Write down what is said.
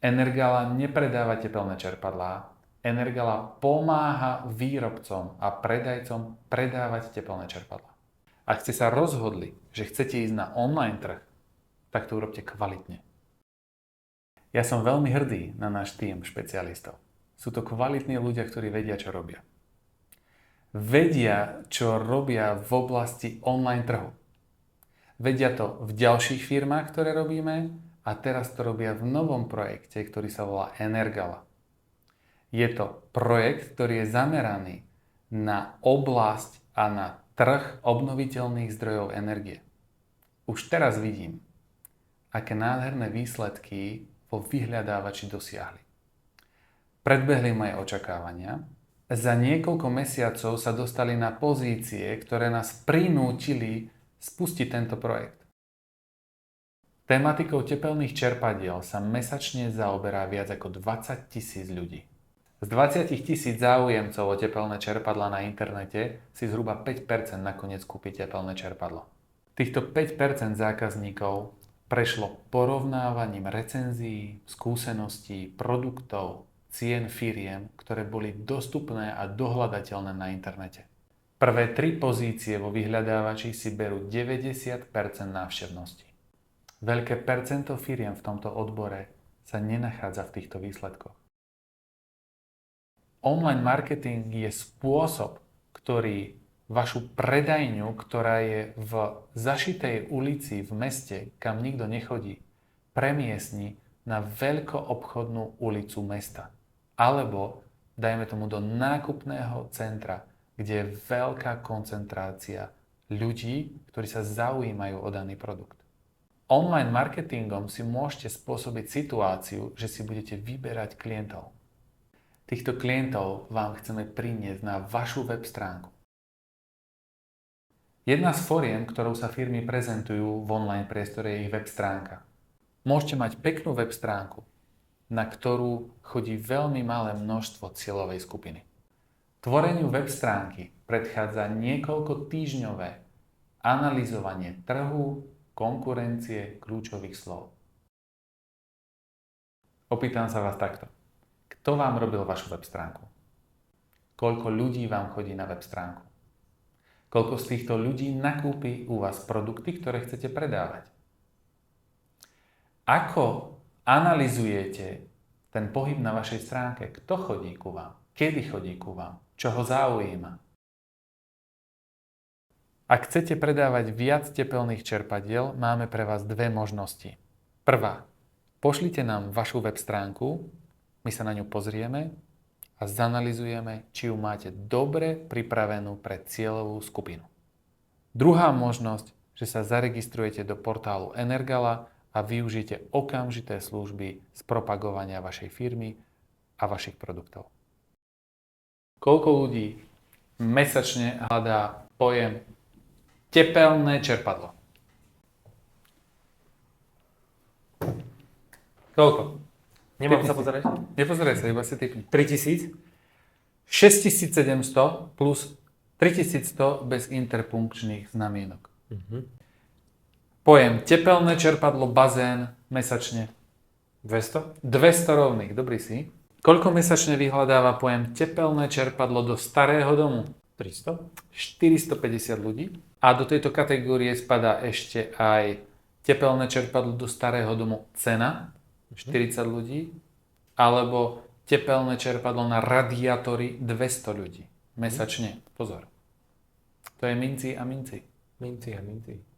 Energala nepredáva tepelné čerpadlá. Energala pomáha výrobcom a predajcom predávať tepelné čerpadlá. Ak ste sa rozhodli, že chcete ísť na online trh, tak to urobte kvalitne. Ja som veľmi hrdý na náš tím špecialistov. Sú to kvalitní ľudia, ktorí vedia, čo robia. Vedia, čo robia v oblasti online trhu. Vedia to v ďalších firmách, ktoré robíme, a teraz to robia v novom projekte, ktorý sa volá Energala. Je to projekt, ktorý je zameraný na oblasť a na trh obnoviteľných zdrojov energie. Už teraz vidím, aké nádherné výsledky vo vyhľadávači dosiahli. Predbehli moje očakávania. Za niekoľko mesiacov sa dostali na pozície, ktoré nás prinútili spustiť tento projekt. Tematikou tepelných čerpadiel sa mesačne zaoberá viac ako 20 000 ľudí. Z 20 000 záujemcov o tepelné čerpadlá na internete si zhruba 5% nakoniec kúpi tepelné čerpadlo. Týchto 5% zákazníkov prešlo porovnávaním recenzií, skúseností, produktov, cien firiem, ktoré boli dostupné a dohľadateľné na internete. Prvé 3 pozície vo vyhľadávači si berú 90% návštevnosti. Veľké percento firiem v tomto odbore sa nenachádza v týchto výsledkoch. Online marketing je spôsob, ktorý vašu predajňu, ktorá je v zašitej ulici v meste, kam nikto nechodí, premiestni na veľkoobchodnú ulicu mesta. Alebo, dajme tomu, do nákupného centra, kde je veľká koncentrácia ľudí, ktorí sa zaujímajú o daný produkt. Online marketingom si môžete spôsobiť situáciu, že si budete vyberať klientov. Týchto klientov vám chceme priniesť na vašu web stránku. Jedna z foriem, ktorou sa firmy prezentujú v online priestore, je ich web stránka. Môžete mať peknú web stránku, na ktorú chodí veľmi malé množstvo cieľovej skupiny. Tvoreniu web stránky predchádza niekoľko týždňové analyzovanie trhu, konkurencie, kľúčových slov. Opýtam sa vás takto. Kto vám robil vašu web stránku? Koľko ľudí vám chodí na web stránku? Koľko z týchto ľudí nakúpi u vás produkty, ktoré chcete predávať? Ako analyzujete ten pohyb na vašej stránke? Kto chodí ku vám? Kedy chodí ku vám? Čo ho zaujíma? Ak chcete predávať viac tepelných čerpadiel, máme pre vás 2 možnosti. Prvá. Pošlite nám vašu web stránku, my sa na ňu pozrieme a zanalyzujeme, či ju máte dobre pripravenú pre cieľovú skupinu. Druhá možnosť, že sa zaregistrujete do portálu Energala a využijete okamžité služby z propagovania vašej firmy a vašich produktov. Koľko ľudí mesačne hľadá pojem tepelné čerpadlo? Koľko? Nemám sa pozerať? Nepozeraj sa, iba si typni. 3000? 6700 plus 3100 bez interpunkčných znamienok. Pojem tepelné čerpadlo, bazén mesačne. 200? 200 rovných, dobrý si. Koľko mesačne vyhľadáva pojem tepelné čerpadlo do starého domu? 300? 450 ľudí. A do tejto kategórie spadá ešte aj tepelné čerpadlo do starého domu cena, 40 ľudí, alebo tepelné čerpadlo na radiátory 200 ľudí mesačne. Pozor. To je minci a minci. Minci a minci.